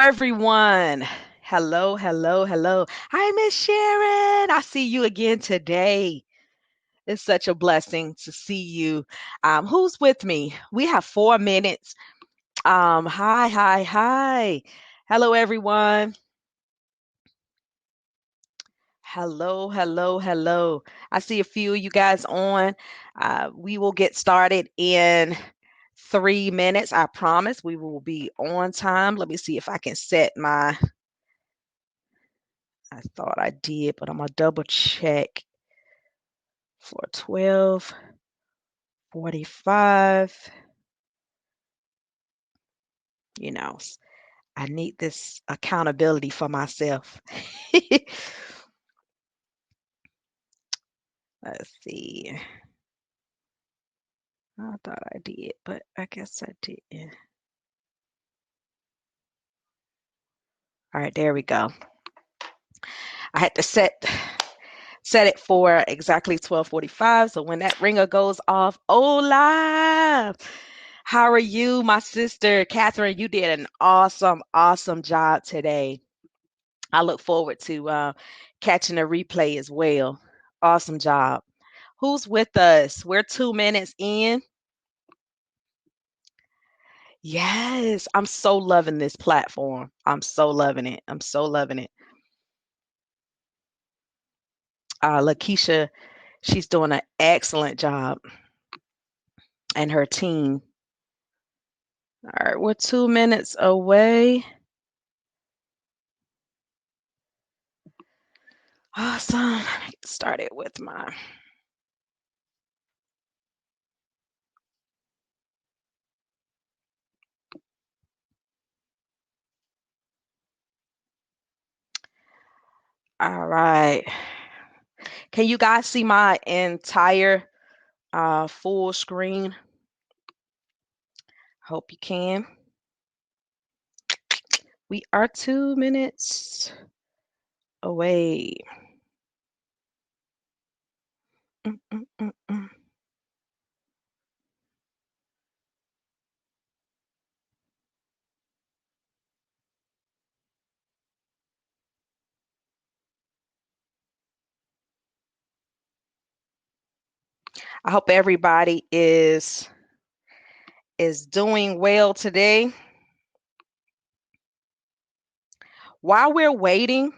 everyone. Hello, hello, hello. Hi, Miss Sharon. I see you again today. It's such a blessing to see you. Who's with me? We have 4 minutes. Hi, hi, hi. Hello, everyone. Hello, hello, hello. I see a few of you guys on. We will get started in 3 minutes. I promise we will be on time. Let me see if I can set my I thought I did, but I'm gonna double check for 12:45. You know, I need this accountability for myself. Let's see. I thought I did, but I guess I didn't. All right, there we go. I had to set it for exactly 12:45. So when that ringer goes off, live. How are you, my sister Catherine? You did an awesome, awesome job today. I look forward to catching a replay as well. Awesome job. Who's with us? We're 2 minutes in. Yes, I'm so loving this platform. I'm so loving it. I'm so loving it. LaKesha, she's doing an excellent job, and her team. All right, we're 2 minutes away. Awesome. Let me get started with my. All right. Can you guys see my entire full screen? Hope you can. We are 2 minutes away. Mm, mm, mm, mm. I hope everybody is doing well today. While we're waiting,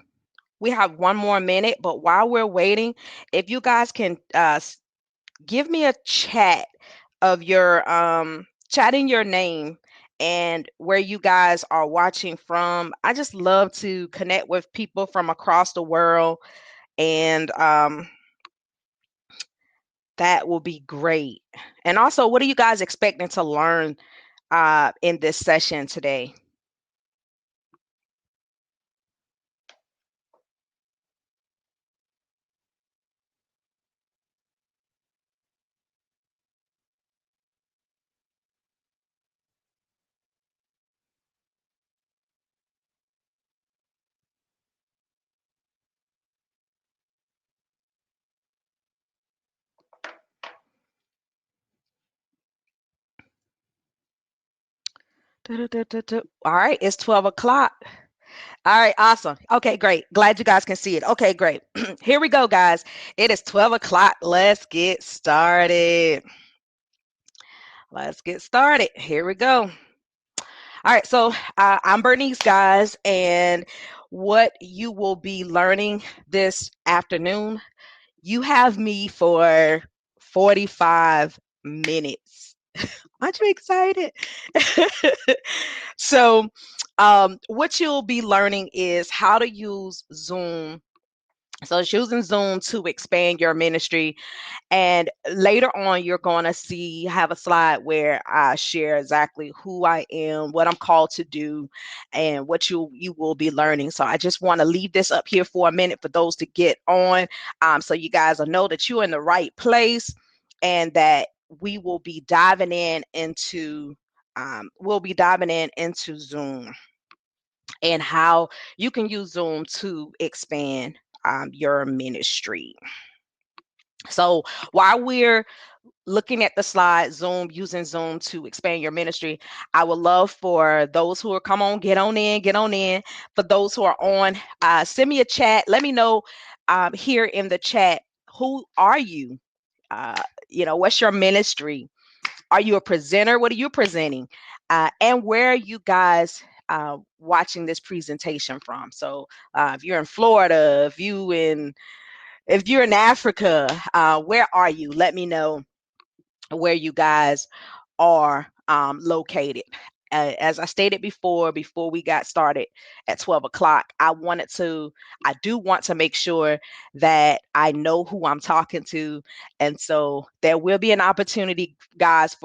we have 1 more minute, but while we're waiting, if you guys can give me a chat of your chatting your name and where you guys are watching from. I just love to connect with people from across the world, and that will be great. And also, what are you guys expecting to learn in this session today? All right, it's 12 o'clock. All right, awesome. Okay, great. Glad you guys can see it. Okay, great. Here we go, guys. It is 12 o'clock. Let's get started. Let's get started. Here we go. All right, so I'm Bernice, guys, and what you will be learning this afternoon, you have me for 45 minutes. Aren't you excited? So, what you'll be learning is how to use Zoom. So, it's using Zoom to expand your ministry. And later on, you're going to see, have a slide where I share exactly who I am, what I'm called to do, and what you will be learning. So I just want to leave this up here for a minute for those to get on, so you guys will know that you're in the right place, and that we will be diving in into Zoom and how you can use Zoom to expand your ministry. So while we're looking at the slide, Zoom, using Zoom to expand your ministry. I would love for those who are come on, get on in, get on in. For those who are on, send me a chat. Let me know here in the chat, who are you? Uh, what's your ministry? Are you a presenter? What are you presenting? And where are you guys watching this presentation from? So if you're in Florida, if you're in Africa, where are you? Let me know where you guys are located. As I stated before we got started at 12 o'clock, I do want to make sure that I know who I'm talking to. And so there will be an opportunity, guys,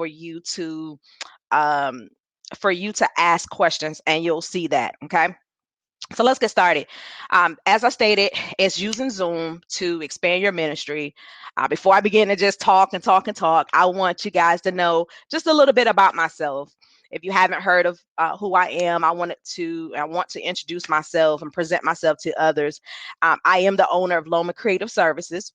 um, for you to ask questions, and you'll see that. Okay. So let's get started. As I stated, it's using Zoom to expand your ministry. Before I begin to just talk and talk and talk, I want you guys to know just a little bit about myself. If you haven't heard of who I am, I want to introduce myself and present myself to others. I am the owner of Loman Creative Services.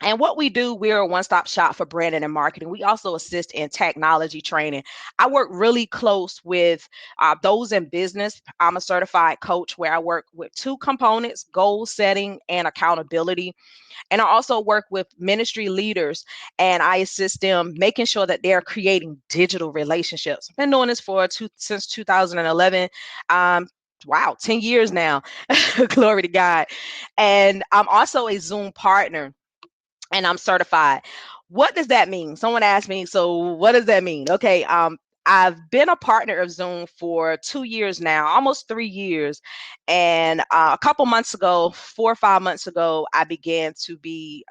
And what we do, we're a one-stop shop for branding and marketing. We also assist in technology training. I work really close with those in business. I'm a certified coach where I work with two components: goal setting and accountability. And I also work with ministry leaders, and I assist them making sure that they're creating digital relationships. I've been doing this since 2011. Wow, 10 years now. Glory to God. And I'm also a Zoom partner, and I'm certified. What does that mean? Someone asked me, so what does that mean? Okay, I've been a partner of Zoom for 2 years now, almost 3 years. And a couple months ago, 4 or 5 months ago, I began to be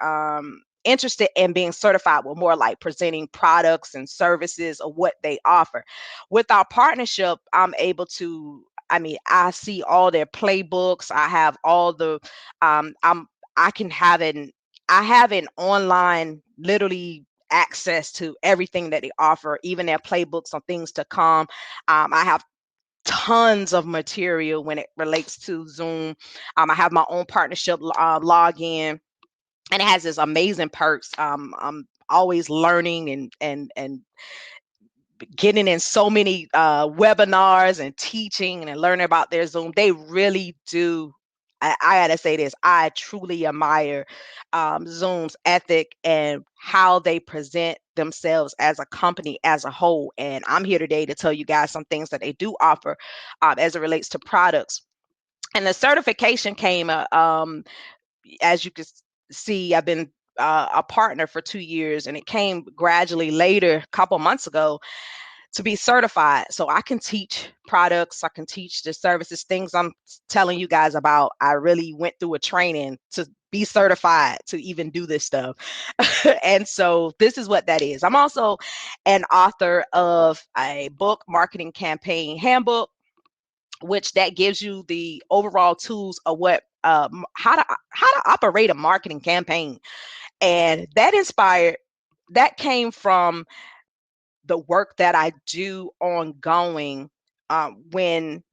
interested in being certified with more like presenting products and services of what they offer. With our partnership, I'm able to, I see all their playbooks. I have all the, I can have I have an online, literally access to everything that they offer, even their playbooks on things to come. I have tons of material when it relates to Zoom. I have my own partnership login, and it has this amazing perks. I'm always learning and getting in so many webinars and teaching and learning about their Zoom. They really do. I gotta say this. I truly admire Zoom's ethic and how they present themselves as a company as a whole. And I'm here today to tell you guys some things that they do offer as it relates to products. And the certification came, as you can see, I've been a partner for 2 years, and it came gradually later, a couple months ago, to be certified. So I can teach products, I can teach the services, things I'm telling you guys about. I really went through a training to be certified to even do this stuff. And so this is what that is. I'm also an author of a book, Marketing Campaign Handbook, which that gives you the overall tools of how to operate a marketing campaign. And that came from the work that I do ongoing when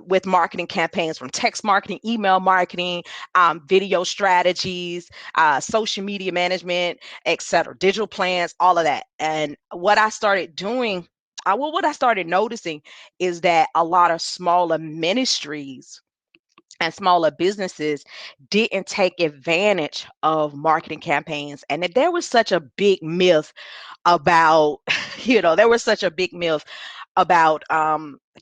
with marketing campaigns, from text marketing, email marketing, video strategies, social media management, etc., digital plans, all of that. And what I started doing, what I started noticing is that a lot of smaller ministries and smaller businesses didn't take advantage of marketing campaigns, and that there was such a big myth about there was such a big myth about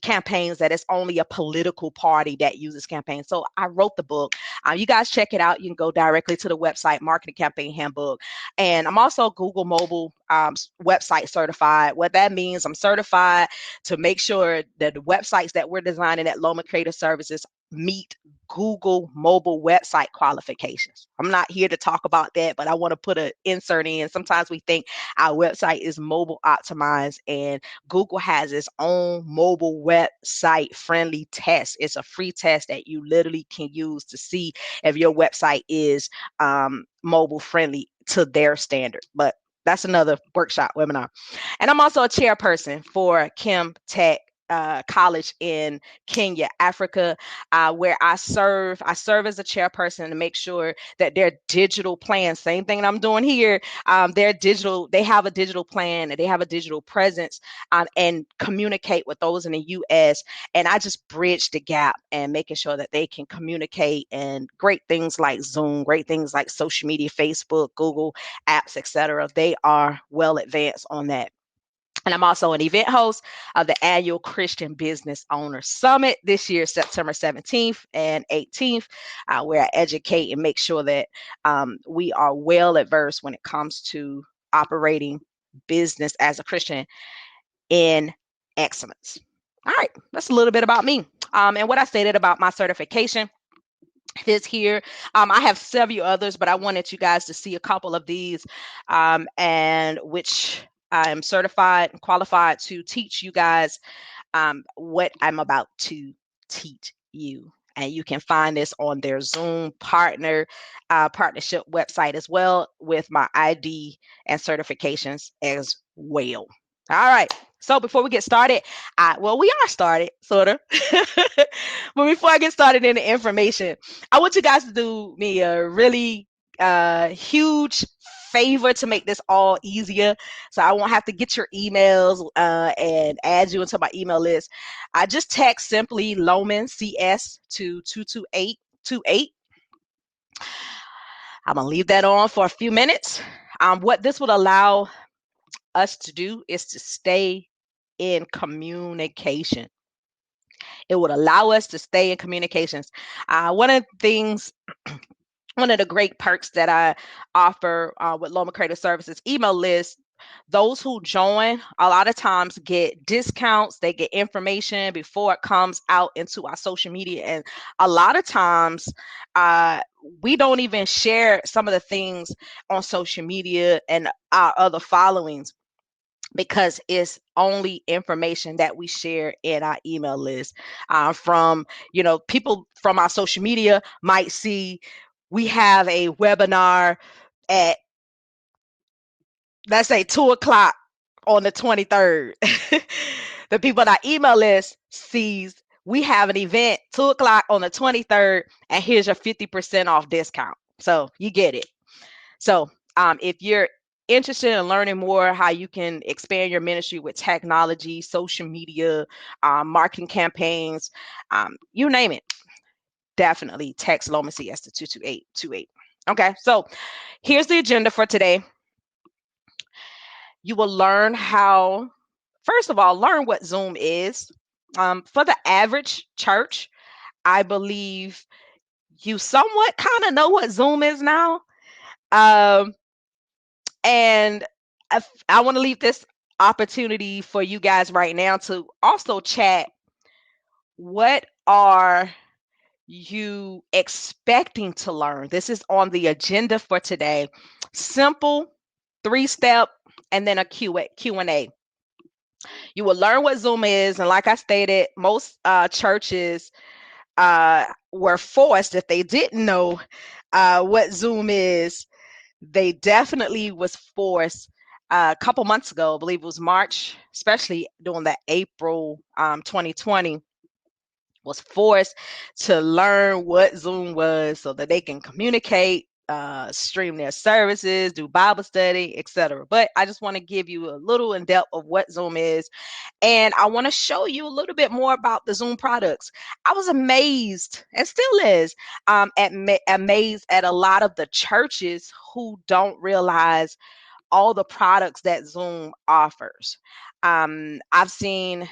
campaigns, that it's only a political party that uses campaigns. So I wrote the book. You guys check it out. You can go directly to the website, Marketing Campaign Handbook. And I'm also Google Mobile website certified. What that means, I'm certified to make sure that the websites that we're designing at Loma Creative Services meet Google mobile website qualifications. I'm not here to talk about that, but I want to put an insert in. Sometimes we think our website is mobile optimized, and Google has its own mobile website friendly test. It's a free test that you literally can use to see if your website is mobile friendly to their standard. But that's another workshop webinar. And I'm also a chairperson for Kim Tech college in Kenya, Africa, where I serve. I serve as a chairperson to make sure that their digital plan, same thing that I'm doing here, their digital, they have a digital plan and they have a digital presence, and communicate with those in the U.S. And I just bridge the gap and making sure that they can communicate, and great things like Zoom, great things like social media, Facebook, Google apps, etc. They are well advanced on that. And I'm also an event host of the annual Christian Business Owner Summit this year, September 17th and 18th, where I educate and make sure that we are well adversed when it comes to operating business as a Christian in excellence. All right, that's a little bit about me. And what I stated about my certification is here. I have several others, but I wanted you guys to see a couple of these, and which I am certified and qualified to teach you guys what I'm about to teach you. And you can find this on their Zoom partnership website as well, with my ID and certifications as well. All right. So before we get started, well, we are started, sort of. But before I get started in the information, I want you guys to do me a really huge favor to make this all easier, so I won't have to get your emails and add you into my email list. I just text simply Loman CS to 22828. I'm gonna leave that on for a few minutes. What this would allow us to do is to stay in communication. It would allow us to stay in communications. One of the things, one of the great perks that I offer with Loma Creative Services email list, those who join a lot of times get discounts, they get information before it comes out into our social media. And a lot of times uh, we don't even share some of the things on social media and our other followings, because it's only information that we share in our email list. From, people from our social media might see we have a webinar at, let's say, 2 o'clock on the 23rd. The people on our email list sees we have an event 2 o'clock on the 23rd, and here's your 50% off discount. So you get it. So if you're interested in learning more how you can expand your ministry with technology, social media, marketing campaigns, you name it, definitely text Loma CS to 22828. Okay, so here's the agenda for today. You will learn how, first of all, learn what Zoom is. For the average church, I believe you somewhat kind of know what Zoom is now. Um, And I want to leave this opportunity for you guys right now to also chat. What are you expecting to learn? This is on the agenda for today. Simple, 3-step, and then a Q&A. You will learn what Zoom is. And like I stated, most churches were forced, if they didn't know what Zoom is, they definitely was forced a couple months ago, I believe it was March, especially during the April 2020, was forced to learn what Zoom was so that they can communicate, stream their services, do Bible study, etc. But I just want to give you a little in depth of what Zoom is, and I want to show you a little bit more about the Zoom products. I was amazed, and still is, amazed at a lot of the churches who don't realize all the products that Zoom offers. I've seen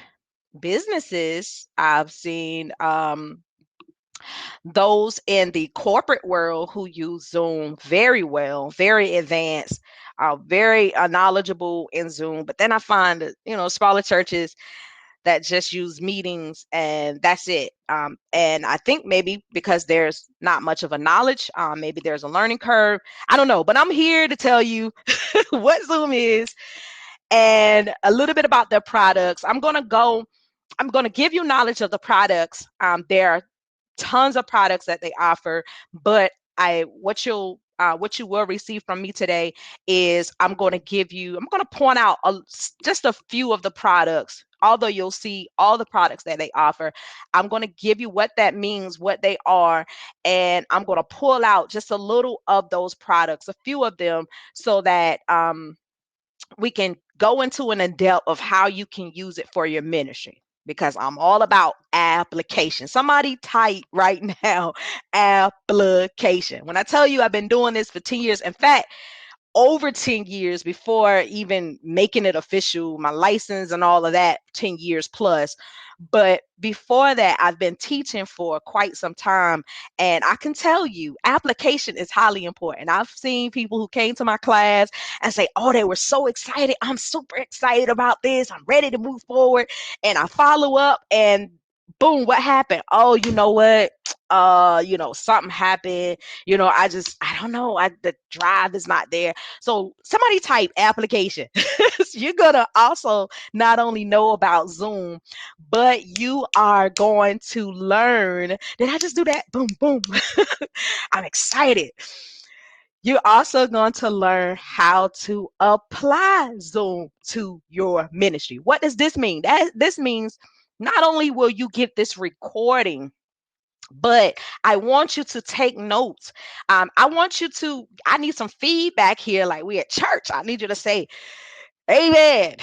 businesses, I've seen those in the corporate world who use Zoom very well, very advanced, very knowledgeable in Zoom. But then I find that, smaller churches that just use meetings and that's it. And I think maybe because there's not much of a knowledge, maybe there's a learning curve. I don't know, but I'm here to tell you what Zoom is and a little bit about their products. I'm going to give you knowledge of the products. There are tons of products that they offer, but what you will receive from me today is I'm going to point out just a few of the products although you'll see all the products that they offer, I'm going to give you what that means, what they are, and I'm going to pull out just a little of those products, a few of them, so that we can go into an in-depth of how you can use it for your ministry, because I'm all about application. Somebody type right now, application. When I tell you I've been doing this for 10 years, in fact, over 10 years before even making it official, my license and all of that, 10 years plus. But before that, I've been teaching for quite some time. And I can tell you, application is highly important. I've seen people who came to my class and say, oh, they were so excited. I'm super excited about this. I'm ready to move forward. And I follow up and boom, what happened? Oh, you know what? Something happened. I don't know. The drive is not there. So somebody type application. You're gonna also not only know about Zoom, but you are going to learn. Did I just do that? Boom, boom. I'm excited. You're also going to learn how to apply Zoom to your ministry. What does this mean? This means not only will you get this recording, but I want you to take notes. I need some feedback here, like we at church. I need you to say, Amen.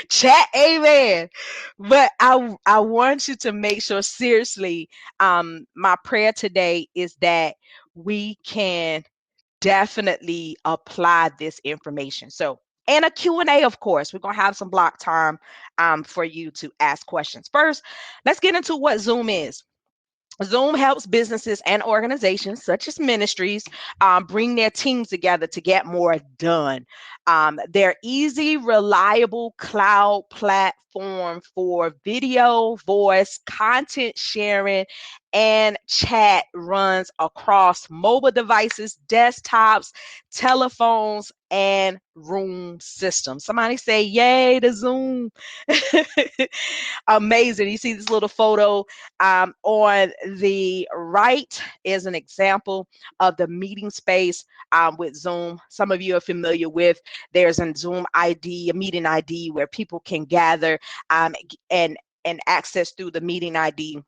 Chat, amen. But I want you to make sure, seriously, my prayer today is that we can definitely apply this information. So, and a Q&A, of course. We're going to have some block time for you to ask questions. First, let's get into what Zoom is. Zoom helps businesses and organizations, such as ministries, bring their teams together to get more done. They're easy, reliable cloud platform for video, voice, content sharing, and chat. Runs across mobile devices, desktops, telephones, and room systems. Somebody say, yay to Zoom. Amazing. You see this little photo on the right is an example of the meeting space with Zoom. Some of you are familiar with. There's a Zoom ID, a meeting ID, where people can gather and access through the meeting ID.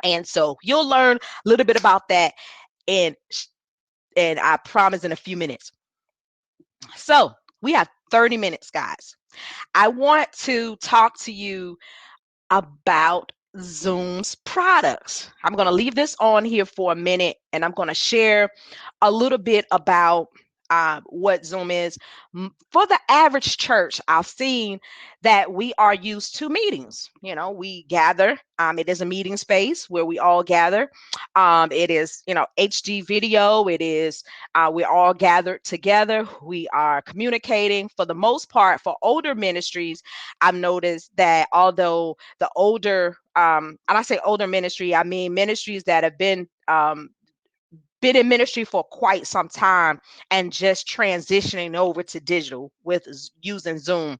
And so you'll learn a little bit about that, and I promise in a few minutes. So we have 30 minutes, guys. I want to talk to you about Zoom's products. I'm going to leave this on here for a minute, and I'm going to share a little bit about what Zoom is. For the average church, I've seen that we are used to meetings. We gather. It is a meeting space where we all gather. It is, HD video. It is, we're all gathered together. We are communicating. For the most part, for older ministries, I've noticed that although the older, and I say older ministry, I mean ministries that have been in ministry for quite some time and just transitioning over to digital with using Zoom.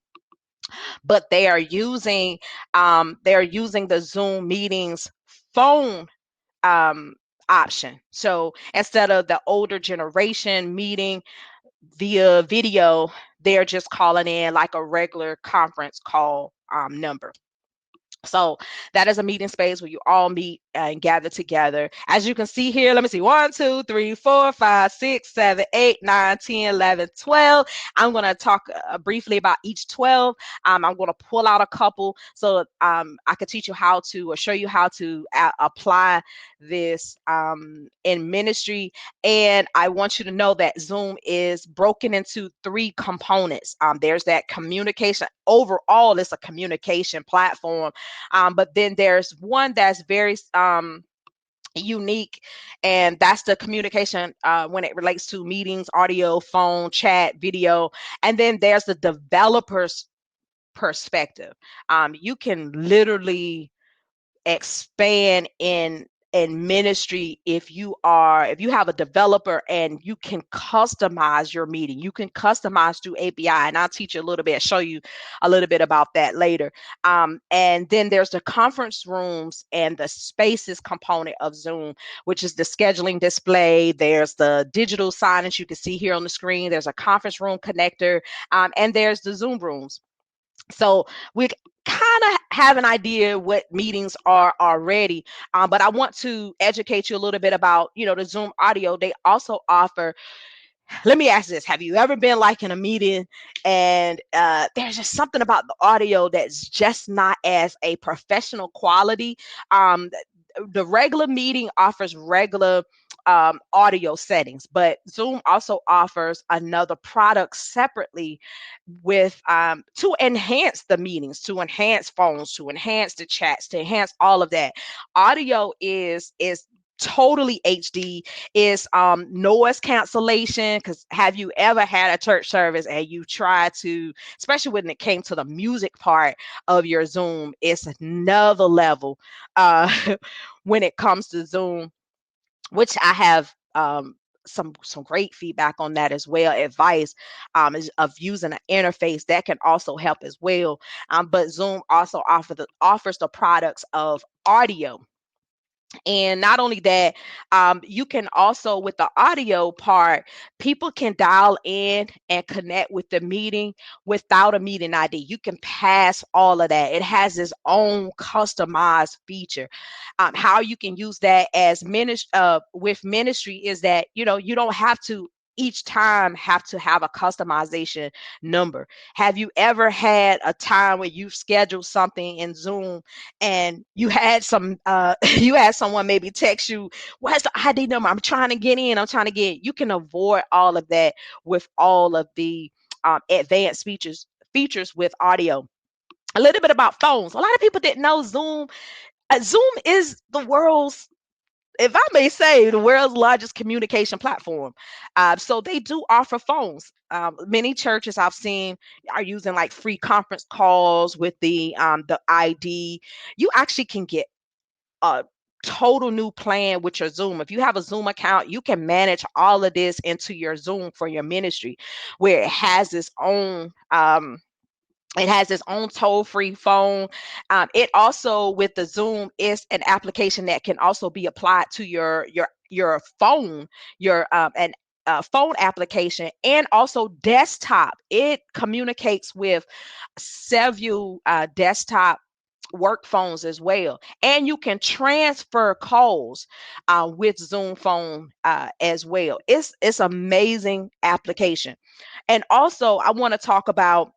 But they are using the Zoom meetings phone um, option. So instead of the older generation meeting via video, they're just calling in like a regular conference call number. So that is a meeting space where you all meet and gather together. As you can see here, let me see, 1, 2, 3, 4, 5, 6, 7, 8, 9, 10, 11, 12. I'm going to talk briefly about each 12. I'm going to pull out a couple so I can teach you how to, or show you how to apply this in ministry. And I want you to know that Zoom is broken into 3 components. There's that communication. Overall, it's a communication platform. But then there's one that's very unique, and that's the communication when it relates to meetings, audio, phone, chat, video. And then there's the developer's perspective. You can literally expand in ministry if you have a developer, and you can customize your meeting. You can customize through API, and I'll teach you a little bit, show you a little bit about that later. And then there's the conference rooms and the spaces component of Zoom, which is the scheduling display. There's the digital signage you can see here on the screen. There's a conference room connector, and there's the Zoom rooms. So we kind of have an idea what meetings are already, but I want to educate you a little bit about, the Zoom audio. They also offer, let me ask this. Have you ever been like in a meeting and there's just something about the audio that's just not as a professional quality? The regular meeting offers regular audio settings, but Zoom also offers another product separately with to enhance the meetings, to enhance phones, to enhance the chats, to enhance all of that. Audio is totally HD, is noise cancellation. Because have you ever had a church service and you try to, especially when it came to the music part of your Zoom, it's another level uh when it comes to Zoom, which I have some great feedback on that as well. Advice is of using an interface that can also help as well. But Zoom also offers the products of audio. And not only that, you can also, with the audio part, people can dial in and connect with the meeting without a meeting ID. You can pass all of that. It has its own customized feature. How you can use that as with ministry is that, you don't have to each time have to have a customization number. Have you ever had a time where you've scheduled something in Zoom and you had you had someone maybe text you, what's the ID number? I'm trying to get in. I'm trying to get. You can avoid all of that with all of the advanced features with audio. A little bit about phones. A lot of people didn't know Zoom. Zoom is the world's, if I may say, the world's largest communication platform. So they do offer phones. Many churches I've seen are using like free conference calls with the ID. You actually can get a total new plan with your Zoom. If you have a Zoom account, you can manage all of this into your Zoom for your ministry, where it has its own toll-free phone. It also, with the Zoom, is an application that can also be applied to your phone, your an phone application, and also desktop. It communicates with several desktop work phones as well, and you can transfer calls with Zoom phone as well. It's amazing application. And also, I want to talk about.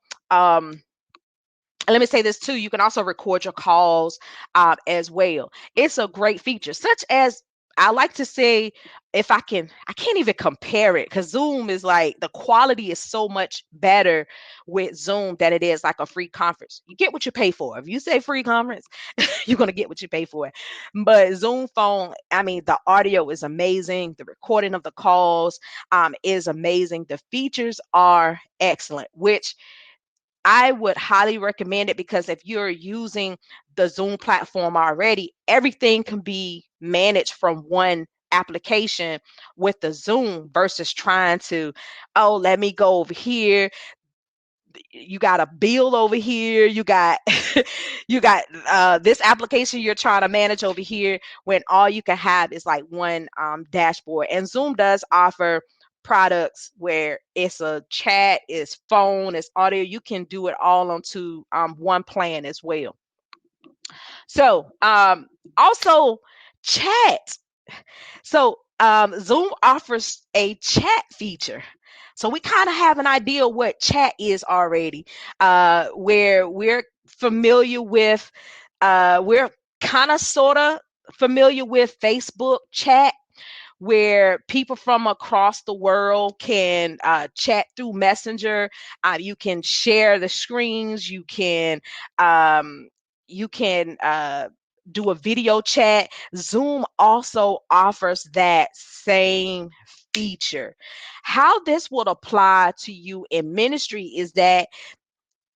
Let me say this too. You can also record your calls as well. It's a great feature, such as, I like to say, if I can't even compare it because Zoom is like, the quality is so much better with Zoom than it is like a free conference. You get what you pay for. If you say free conference, you're going to get what you pay for. But Zoom phone, I mean, the audio is amazing. The recording of the calls is amazing. The features are excellent, which I would highly recommend it, because if you're using the Zoom platform already, everything can be managed from one application with the Zoom versus trying to, oh, let me go over here. You got a bill over here. You got you got this application you're trying to manage over here, when all you can have is like one dashboard. And Zoom does offer products where it's a chat, it's phone, it's audio. You can do it all onto one plan as well. So also chat. So Zoom offers a chat feature. So we kind of have an idea what chat is already, where we're kind of sort of familiar with Facebook chat, where people from across the world can chat through Messenger. You can share the screens. Um, you can do a video chat. Zoom also offers that same feature. How this would apply to you in ministry is that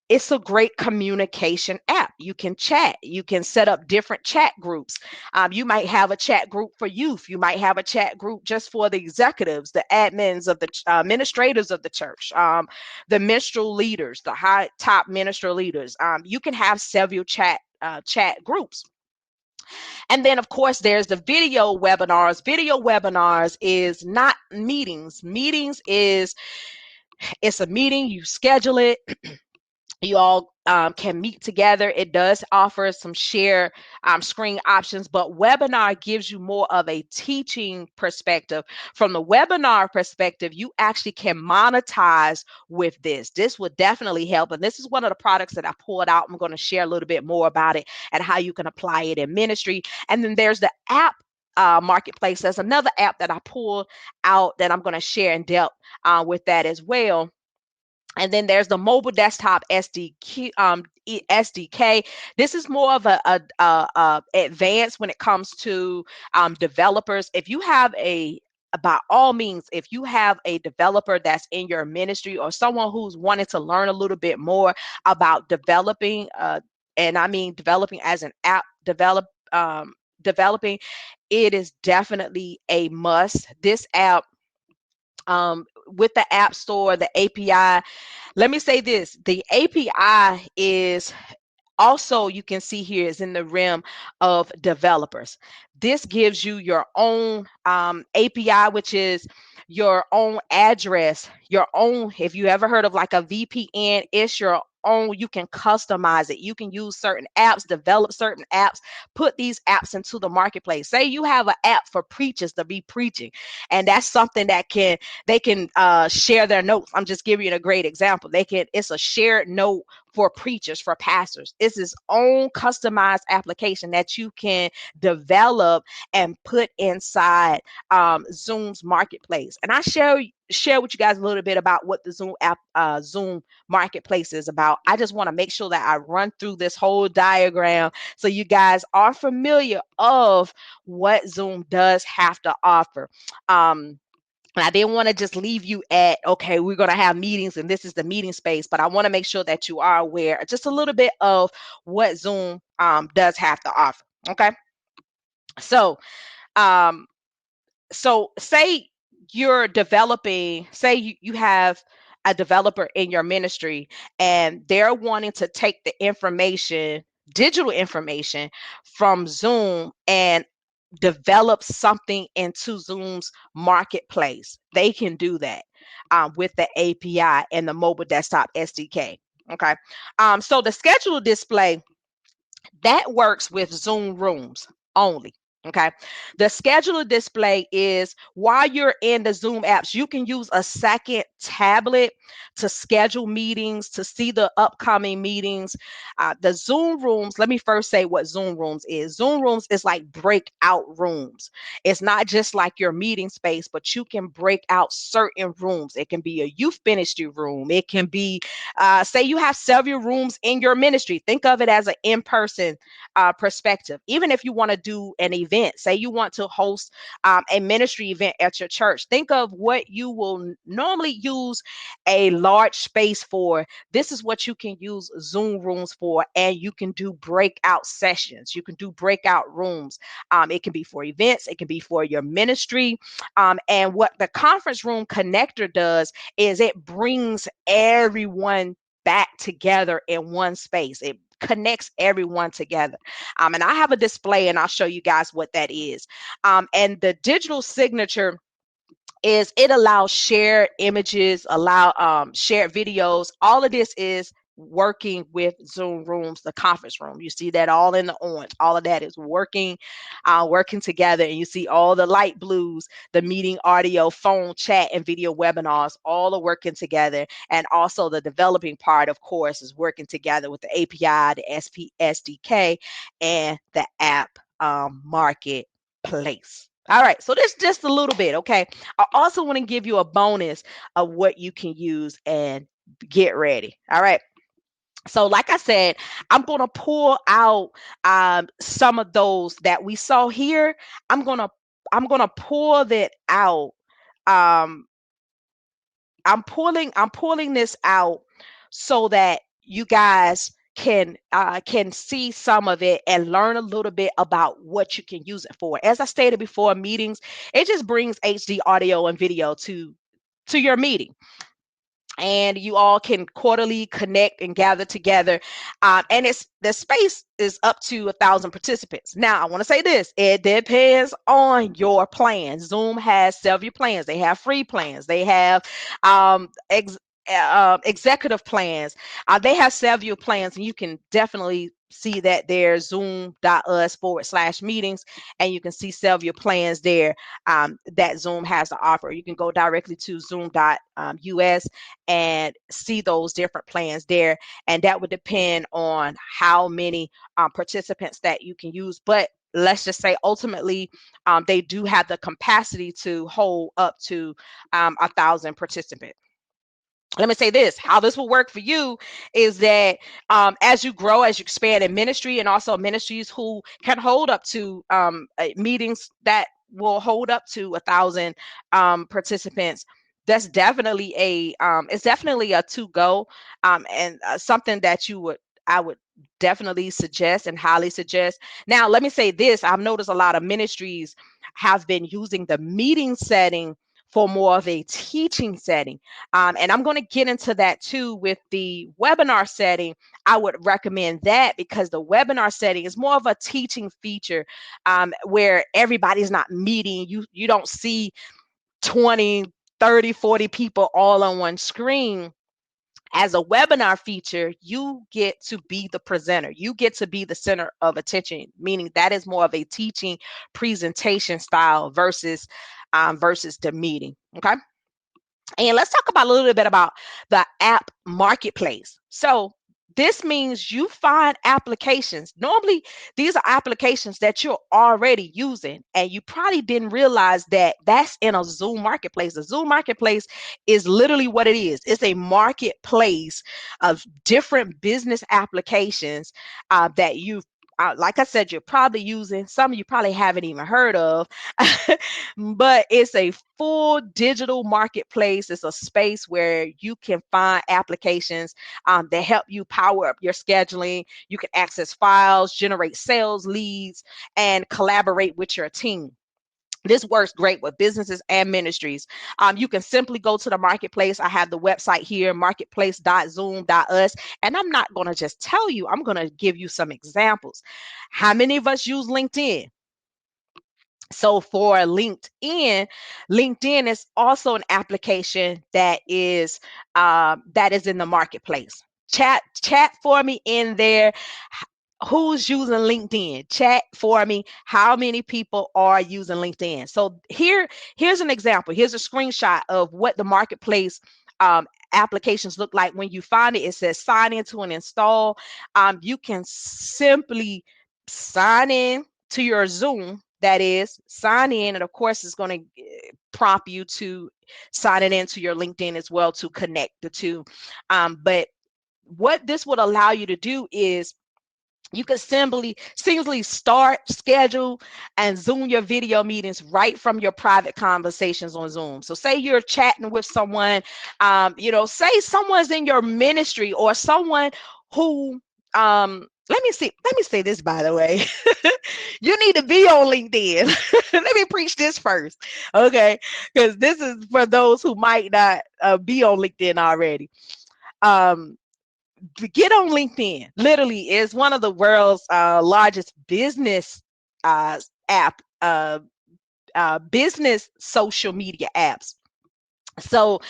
it's a great communication app. You can chat. You can set up different chat groups. You might have a chat group for youth. You might have a chat group just for the executives, the admins of the administrators of the church, the minstrel leaders, the high top minstrel leaders. You can have several chat groups. And then, of course, there's the video webinars. Video webinars is not meetings. Meetings is, it's a meeting. You schedule it. You all can meet together. It does offer some share screen options, but webinar gives you more of a teaching perspective. From the webinar perspective, you actually can monetize with this. This would definitely help. And this is one of the products that I pulled out. I'm going to share a little bit more about it and how you can apply it in ministry. And then there's the app marketplace. There's another app that I pulled out that I'm going to share in depth with that as well. And then there's the mobile desktop SDK. This is more of a advanced when it comes to developers. If you have by all means, if you have a developer that's in your ministry or someone who's wanting to learn a little bit more about developing, and I mean developing as an app developing, it is definitely a must. This app with the App Store, the API. Let me say this, the API is also, you can see here, is in the realm of developers. This gives you your own API, which is your own address, your own, if you ever heard of like a VPN, it's your own. You can customize it. You can use certain apps, develop certain apps, put these apps into the marketplace. Say you have an app for preachers to be preaching, and that's something that they can share their notes. I'm just giving you a great example. It's a shared note for preachers, for pastors. It's its own customized application that you can develop and put inside Zoom's marketplace. And I share with you guys a little bit about what the Zoom app, Zoom marketplace is about. I just want to make sure that I run through this whole diagram so you guys are familiar of what Zoom does have to offer. And I didn't want to just leave you at, okay, we're going to have meetings and this is the meeting space, but I want to make sure that you are aware just a little bit of what Zoom does have to offer. Okay. So, um, so say you're developing, say you have a developer in your ministry and they're wanting to take the information, digital information from Zoom and develop something into Zoom's marketplace. They can do that with the API and the mobile desktop SDK. Okay. So the schedule display that works with Zoom rooms only. Okay. The scheduler display is while you're in the Zoom apps, you can use a second tablet to schedule meetings, to see the upcoming meetings. The Zoom rooms, let me first say what Zoom rooms is. Zoom rooms is like breakout rooms. It's not just like your meeting space, but you can break out certain rooms. It can be a youth ministry room. It can be, say you have several rooms in your ministry. Think of it as an in-person perspective. Even if you want to do an event, say you want to host a ministry event at your church, think of what you will normally use a large space for. This is what you can use Zoom rooms for, and you can do breakout sessions. You can do breakout rooms. It can be for events, it can be for your ministry. And what the conference room connector does is it brings everyone back together in one space. It connects everyone together. And I have a display and I'll show you guys what that is. And the digital signature is it allows shared images, allow shared videos. All of this is working with Zoom rooms, the conference room. You see that all in the orange. All of that is working together. And you see all the light blues, the meeting audio, phone, chat, and video webinars, all are working together. And also the developing part, of course, is working together with the API, the SDK, and the app marketplace. All right, so this just a little bit, okay? I also want to give you a bonus of what you can use and get ready. All right. So, like I said, I'm going to pull out some of those that we saw here. I'm gonna pull that out. Um, I'm pulling this out so that you guys can see some of it and learn a little bit about what you can use it for. As I stated before, meetings, it just brings HD audio and video to your meeting, and you all can quarterly connect and gather together. And it's the space is up to 1,000 participants. Now, I want to say this: it depends on your plan. Zoom has several plans. They have free plans. They have executive plans. They have several plans, and you can definitely see that there, zoom.us/meetings, and you can see several plans there that Zoom has to offer. You can go directly to zoom.us and see those different plans there, and that would depend on how many participants that you can use. But let's just say ultimately they do have the capacity to hold up to 1,000 participants. Let me say this, how this will work for you is that as you grow, as you expand in ministry, and also ministries who can hold up to meetings that will hold up to 1,000 participants, that's definitely it's definitely a to go, and something that I would definitely suggest and highly suggest. Now let me say this, I've noticed a lot of ministries have been using the meeting setting for more of a teaching setting. And I'm going to get into that too with the webinar setting. I would recommend that because the webinar setting is more of a teaching feature, where everybody's not meeting. You don't see 20, 30, 40 people all on one screen. As a webinar feature, you get to be the presenter. You get to be the center of attention, meaning that is more of a teaching presentation style versus the meeting. Okay. And let's talk about a little bit about the app marketplace. So this means you find applications. Normally, these are applications that you're already using, and you probably didn't realize that that's in a Zoom marketplace. The Zoom marketplace is literally what it is. It's a marketplace of different business applications that you've like I said, you're probably using. Some you probably haven't even heard of, but it's a full digital marketplace. It's a space where you can find applications that help you power up your scheduling. You can access files, generate sales leads, and collaborate with your team. This works great with businesses and ministries. You can simply go to the marketplace. I have the website here, marketplace.zoom.us. And I'm not going to just tell you, I'm going to give you some examples. How many of us use LinkedIn? So for LinkedIn is also an application that is in the marketplace. Chat for me in there. Who's using LinkedIn? Chat for me. How many people are using LinkedIn? So here's an example. Here's a screenshot of what the marketplace applications look like. When you find it, it says sign into and install. You can simply sign in to your Zoom. That is, sign in, and of course, it's going to prompt you to sign it into your LinkedIn as well to connect the two. But what this would allow you to do is you can simply start, schedule, and Zoom your video meetings right from your private conversations on Zoom. So say you're chatting with someone, say someone's in your ministry or someone who, let me say this, by the way. You need to be on LinkedIn. Let me preach this first, okay? Because this is for those who might not be on LinkedIn already. Um, get on LinkedIn. Literally, is one of the world's largest business app, business social media apps. So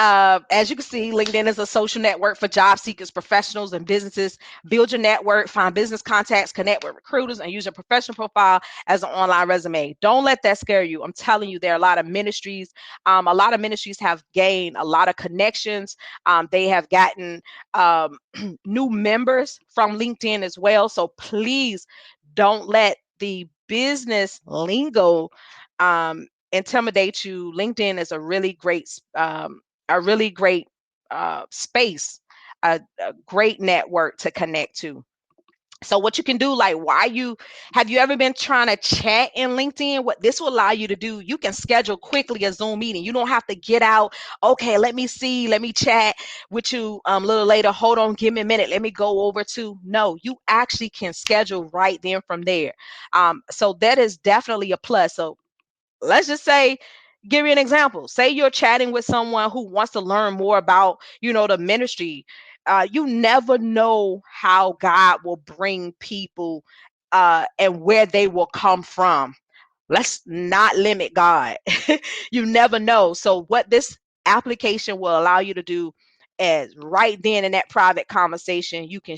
as you can see, LinkedIn is a social network for job seekers, professionals, and businesses. Build your network, find business contacts, connect with recruiters, and use your professional profile as an online resume. Don't let that scare you. I'm telling you, there are a lot of ministries. A lot of ministries have gained a lot of connections. They have gotten new members from LinkedIn as well. So please don't let the business lingo intimidate you. LinkedIn is a really great space, a great network to connect to. So what you can do, like, have you ever been trying to chat in LinkedIn? What this will allow you to do, you can schedule quickly a Zoom meeting. You don't have to get out. Okay, let me chat with you a little later. Hold on, give me a minute. Let me go over to. No, you actually can schedule right then from there. So that is definitely a plus. So let's just say, give you an example. Say you're chatting with someone who wants to learn more about the ministry. You never know how God will bring people and where they will come from. Let's not limit God. You never know. So what this application will allow you to do, as right then in that private conversation, you can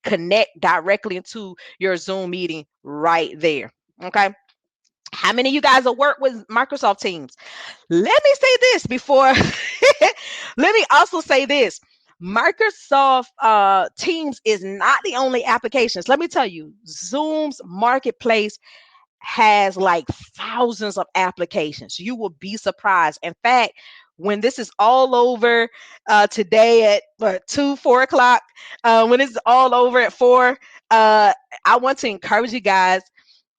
connect directly into your Zoom meeting right there. Okay. How many of you guys will work with Microsoft Teams? Let me say this before. Let me also say this. Microsoft Teams is not the only applications. Let me tell you, Zoom's marketplace has like thousands of applications. You will be surprised. In fact, when this is all over today at 2, 4 o'clock, when it's all over at 4, I want to encourage you guys,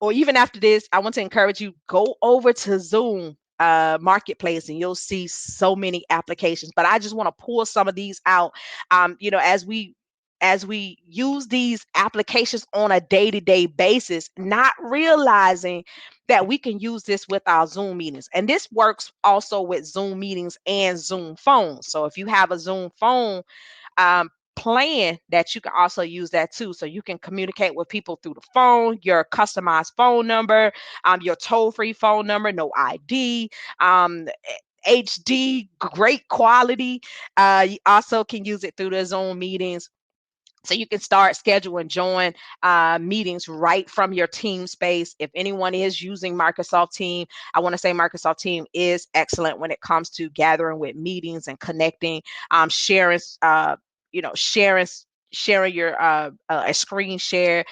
or even after this, I want to encourage you, go over to Zoom marketplace and you'll see so many applications. But I just want to pull some of these out. As we use these applications on a day-to-day basis, not realizing that we can use this with our Zoom meetings. And this works also with Zoom meetings and Zoom phones. So if you have a Zoom phone plan, that you can also use that too. So you can communicate with people through the phone, your customized phone number, your toll-free phone number, no ID, HD, great quality. You also can use it through the Zoom meetings. So you can start, schedule, and join meetings right from your team space. If anyone is using Microsoft Team, I want to say Microsoft Team is excellent when it comes to gathering with meetings and connecting, sharing, sharing your a screen share.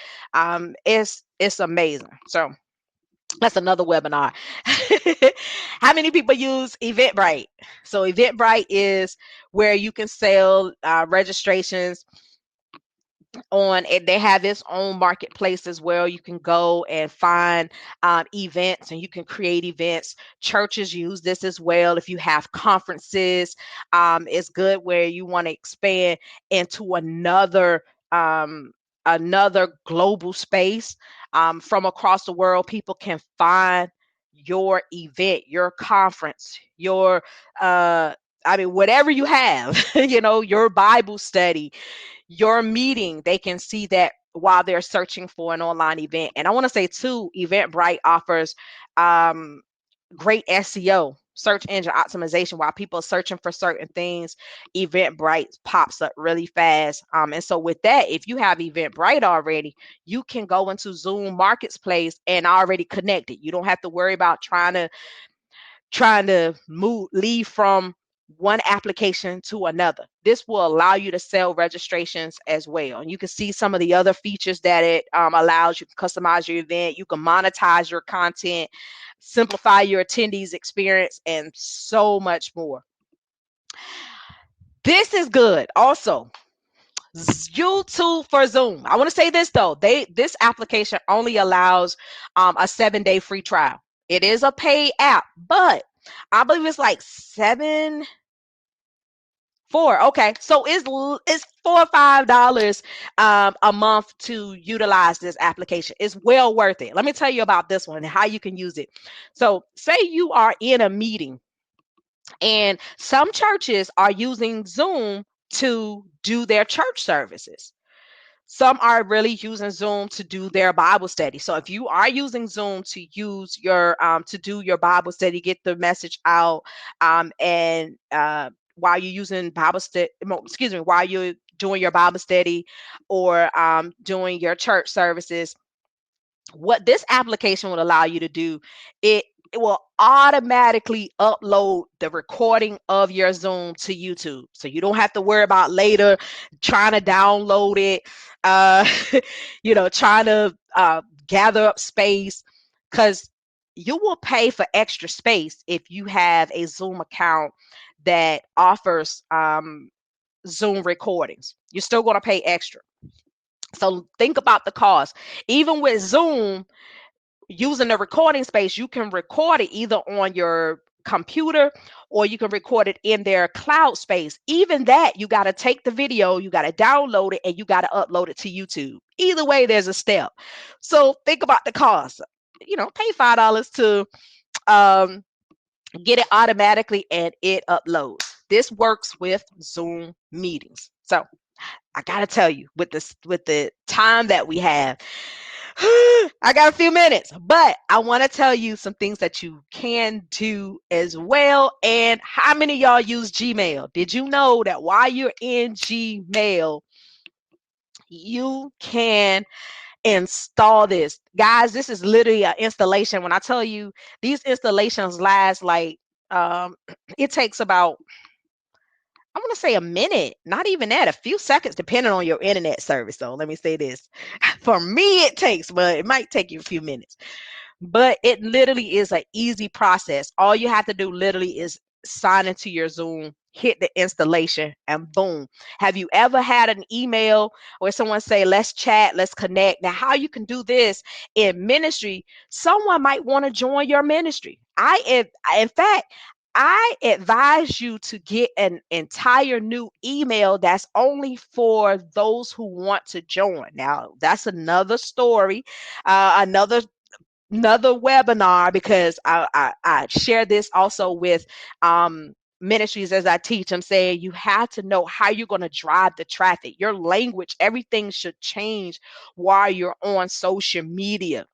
It's amazing. So that's another webinar. How many people use Eventbrite? So Eventbrite is where you can sell registrations on it. They have its own marketplace as well. You can go and find events, and you can create events. Churches use this as well. If you have conferences, it's good where you want to expand into another global space from across the world. People can find your event, your conference, your whatever you have, your Bible study, your meeting. They can see that while they're searching for an online event. And I want to say too, Eventbrite offers um, great SEO, search engine optimization. While people are searching for certain things, Eventbrite pops up really fast. And so with that, if you have Eventbrite already, you can go into Zoom Marketplace and already connect it. You don't have to worry about trying to leave from one application to another. This will allow you to sell registrations as well. And you can see some of the other features that it allows. You can customize your event, you can monetize your content, simplify your attendees experience, and so much more. This is good. Also, YouTube for Zoom. I want to say this though. This application only allows a 7-day free trial. It is a paid app, but I believe it's like 4. Okay, so it's $4 or $5 a month to utilize this application. It's well worth it. Let me tell you about this one and how you can use it. So, say you are in a meeting, and some churches are using Zoom to do their church services. Some are really using Zoom to do their Bible study. So if you are using Zoom to use your to do your Bible study, get the message out, and while you're using Bible study, excuse me, while you're doing your Bible study or doing your church services, what this application will allow you to do, it will automatically upload the recording of your Zoom to YouTube. So you don't have to worry about later trying to download it, uh, trying to gather up space, because you will pay for extra space if you have a Zoom account that offers Zoom recordings. You're still going to pay extra. So think about the cost. Even with Zoom, using the recording space, you can record it either on your computer or you can record it in their cloud space. Even that, you got to take the video, you got to download it, and you got to upload it to YouTube. Either way, there's a step. So think about the cost. Pay $5 to um, get it automatically, and it uploads. This works with Zoom meetings. So I gotta tell you, with the time that we have, I got a few minutes, but I want to tell you some things that you can do as well. And how many of y'all use Gmail? Did you know that while you're in Gmail, you can install this? Guys, this is literally an installation. When I tell you, these installations last like, um, it takes about, I want to say a minute, not even that, a few seconds, depending on your internet service. So let me say this. For me, it takes, but it might take you a few minutes. But it literally is an easy process. All you have to do literally is sign into your Zoom, hit the installation, and boom. Have you ever had an email where someone say, let's chat, let's connect? Now, how you can do this in ministry, someone might want to join your ministry. In fact, I advise you to get an entire new email that's only for those who want to join. Now, that's another story, another webinar, because I share this also with ministries as I teach. I'm saying you have to know how you're going to drive the traffic. Your language, everything should change while you're on social media,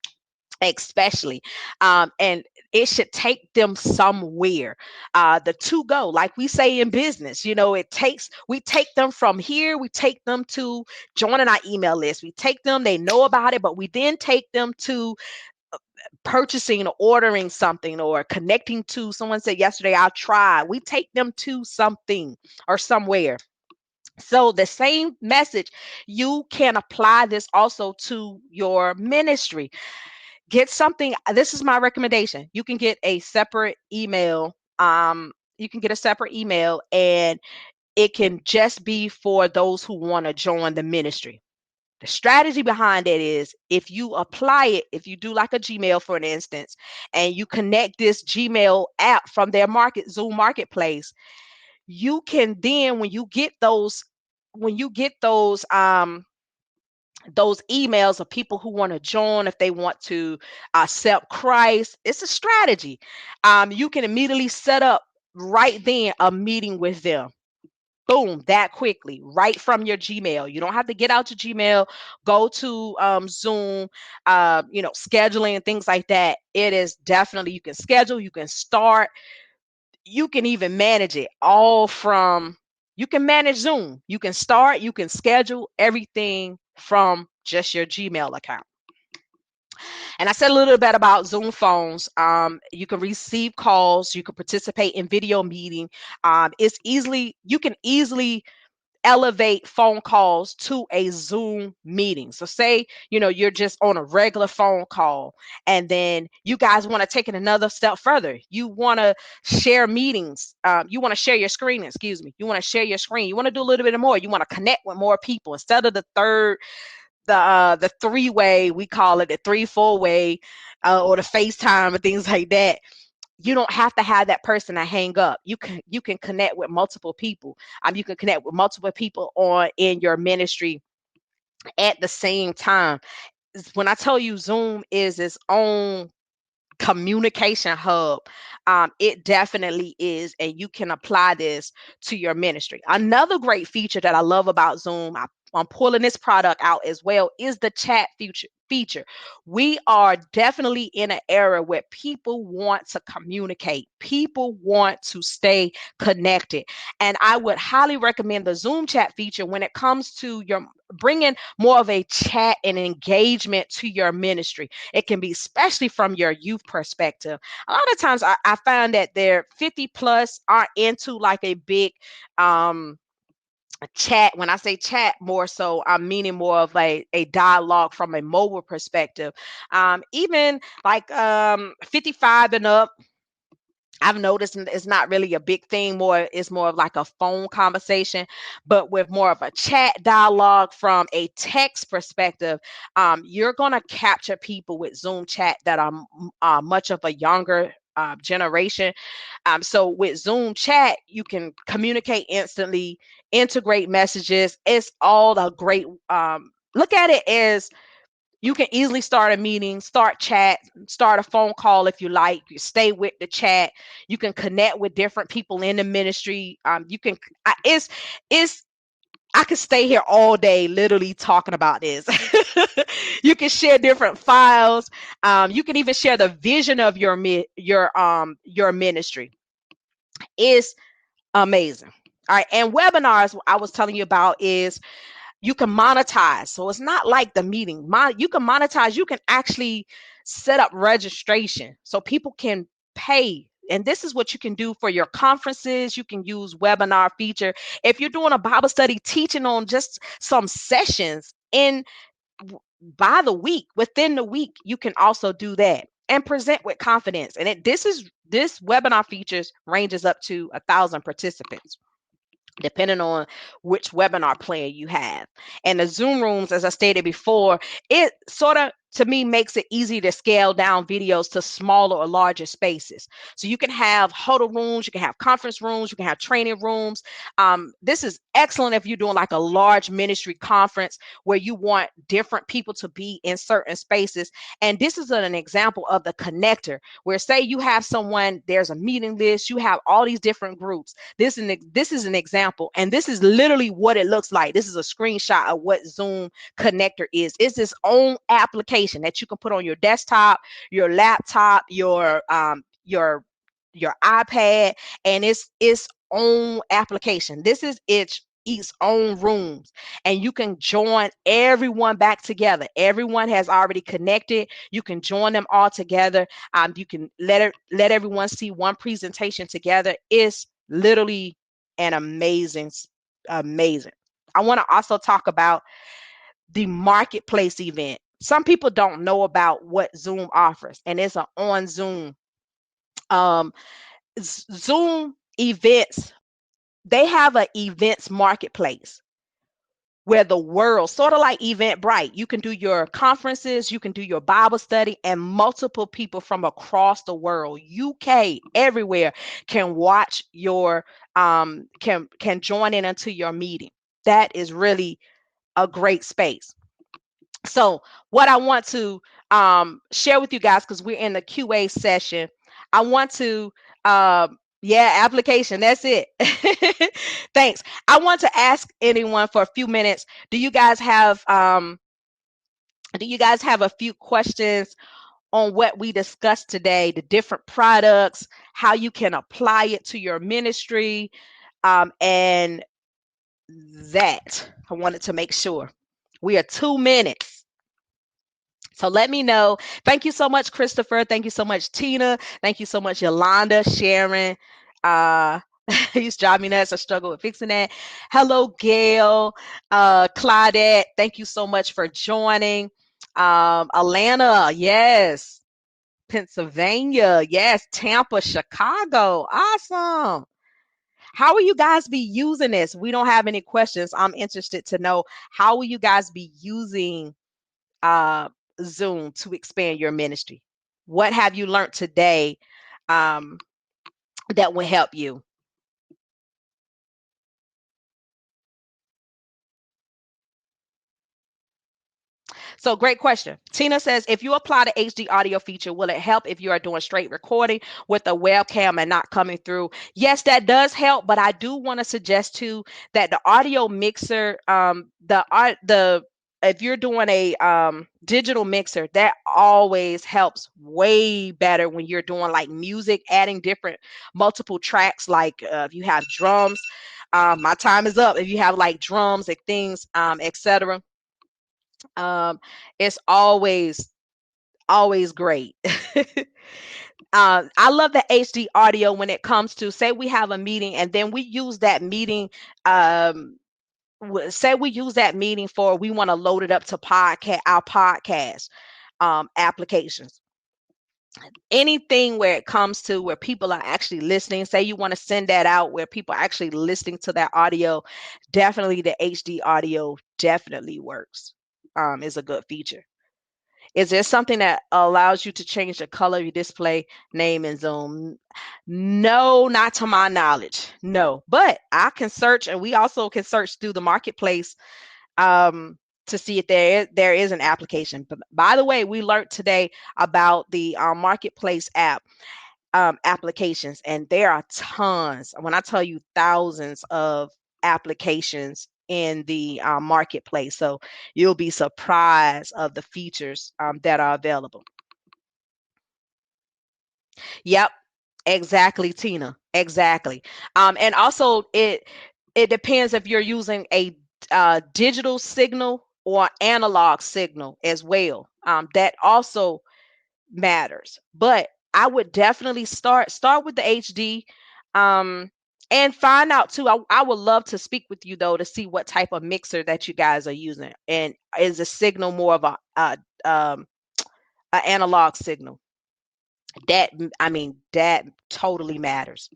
especially, and it should take them somewhere. The to go, like we say in business, we take them from here, we take them to joining our email list, we take them, they know about it, but we then take them to purchasing or ordering something, or connecting to someone said yesterday, I'll try. We take them to something or somewhere. So the same message, you can apply this also to your ministry. Get something. This is my recommendation. You can get a separate email. You can get a separate email, and it can just be for those who want to join the ministry. The strategy behind it is, if you apply it, if you do like a Gmail, for an instance, and you connect this Gmail app from their Zoom marketplace, you can then, when you get those emails of people who want to join, if they want to accept Christ, it's a strategy. You can immediately set up right then a meeting with them. Boom, that quickly, right from your Gmail. You don't have to get out your Gmail, go to Zoom, scheduling and things like that. It is definitely, you can schedule, you can start, you can even manage it all from, you can manage Zoom. You can start, you can schedule everything from just your Gmail account. And I said a little bit about Zoom phones. You can receive calls, you can participate in video meeting. You can easily elevate phone calls to a Zoom meeting. So say, you're just on a regular phone call, and then you guys want to take it another step further. You want to share meetings. You want to share your screen, excuse me. You want to share your screen. You want to do a little bit more. You want to connect with more people instead of the three-way, we call it the 3-4-way, or the FaceTime and things like that. You don't have to have that person to hang up. You can connect with multiple people. You can connect with multiple people on in your ministry at the same time. When I tell you Zoom is its own communication hub, it definitely is, and you can apply this to your ministry. Another great feature that I love about Zoom, I'm pulling this product out as well, is the chat feature. We are definitely in an era where people want to communicate, people want to stay connected, and I would highly recommend the Zoom chat feature when it comes to your bringing more of a chat and engagement to your ministry. It can be especially from your youth perspective. A lot of times I find that they're 50 plus are into like a big chat. When I say chat, more so I'm meaning more of a dialogue from a mobile perspective. Even like 55 and up, I've noticed it's not really a big thing. It's more of like a phone conversation, but with more of a chat dialogue from a text perspective. You're gonna capture people with Zoom chat that are much of a younger generation. So with Zoom chat, you can communicate instantly, integrate messages. It's all a great. Look at it as, you can easily start a meeting, start chat, start a phone call if you like. You stay with the chat. You can connect with different people in the ministry. You can. It's I could stay here all day literally talking about this. You can share different files. You can even share the vision of your ministry. It's amazing. All right, and webinars I was telling you about is you can monetize. So it's not like the meeting. You can monetize. You can actually set up registration so people can pay. And this is what you can do for your conferences. You can use webinar feature. If you're doing a Bible study teaching on just some sessions in by the week, within the week, you can also do that and present with confidence. And this webinar features ranges up to 1,000 participants depending on which webinar plan you have. And the Zoom rooms, as I stated before, it sort of to me makes it easy to scale down videos to smaller or larger spaces. So you can have huddle rooms, you can have conference rooms, you can have training rooms. This is excellent if you're doing like a large ministry conference where you want different people to be in certain spaces. And this is an example of the connector where say you have someone, there's a meeting list, you have all these different groups. This is an example, and this is literally what it looks like. This is a screenshot of what Zoom Connector is. It's its own application that you can put on your desktop, your laptop, your iPad, and it's its own application. This is its own rooms, and you can join everyone back together. Everyone has already connected. You can join them all together. You can let everyone see one presentation together. It's literally an amazing. I want to also talk about the marketplace event. Some people don't know about what Zoom offers, and it's an on Zoom. Um, Zoom events, they have an events marketplace where the world, sort of like Eventbrite, you can do your conferences, you can do your Bible study, and multiple people from across the world, UK, everywhere, can watch your can join in into your meeting. That is really a great space. So what I want to share with you guys, because we're in the QA session, I want to yeah, application. That's it. Thanks. I want to ask anyone for a few minutes. Do you guys have a few questions on what we discussed today, the different products, how you can apply it to your ministry, and that I wanted to make sure. We are 2 minutes. So let me know. Thank you so much, Christopher. Thank you so much, Tina. Thank you so much, Yolanda, Sharon. Uh, he's driving me nuts. I struggle with fixing that. Hello, Gail, Claudette. Thank you so much for joining. Atlanta, yes. Pennsylvania, yes. Tampa, Chicago, awesome. How will you guys be using this? We don't have any questions. I'm interested to know how will you guys be using uh, Zoom to expand your ministry? What have you learned today um, that will help you? So, great question. Tina says, if you apply the HD audio feature, will it help if you are doing straight recording with a webcam and not coming through? Yes, that does help, but I do want to suggest too that the audio mixer, the if you're doing a digital mixer, that always helps way better when you're doing like music, adding different multiple tracks. Like if you have drums, my time is up. If you have like drums and things, etc. It's always great. I love the HD audio when it comes to say we have a meeting and then we use that meeting. Say we use that meeting for we want to load it up to our podcast applications. Anything where it comes to where people are actually listening. Say you want to send that out where people are actually listening to that audio. Definitely the HD audio definitely works. Is a good feature. Is there something that allows you to change the color of your display name in Zoom? No, not to my knowledge. No, but I can search, and we also can search through the marketplace to see if there is an application. But by the way, we learned today about the marketplace applications, and there are tons. When I tell you thousands of applications in the marketplace. So you'll be surprised of the features that are available. Yep, exactly, Tina. Exactly. And also it depends if you're using a digital signal or analog signal as well. That also matters. But I would definitely start with the HD, um, and find out too. I would love to speak with you though to see what type of mixer that you guys are using, and is a signal more of um, a analog signal? I mean, that totally matters.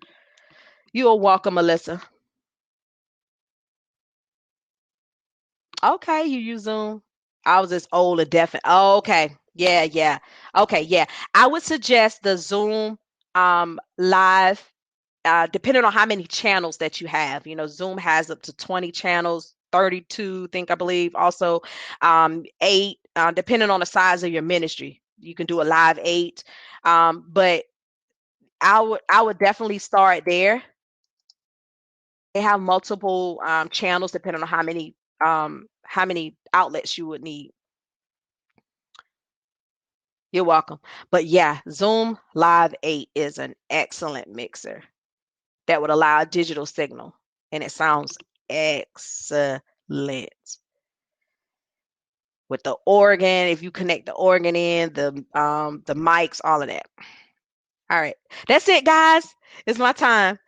You are welcome, Melissa. Okay, you use Zoom. I was just old and deaf. Oh, okay. Yeah, yeah. Okay, yeah. I would suggest the Zoom live, depending on how many channels that you have. Zoom has up to 20 channels, 32, think I believe. Also, 8, depending on the size of your ministry. You can do a live 8. But I would definitely start there. They have multiple channels depending on how many outlets you would need. You're welcome. But yeah, Zoom Live 8 is an excellent mixer that would allow a digital signal, and it sounds excellent with the organ. If you connect the organ in, the mics, all of that. All right, that's it, guys. It's my time.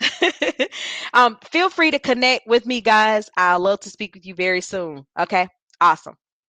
Feel free to connect with me, guys. I'd love to speak with you very soon. Okay, awesome.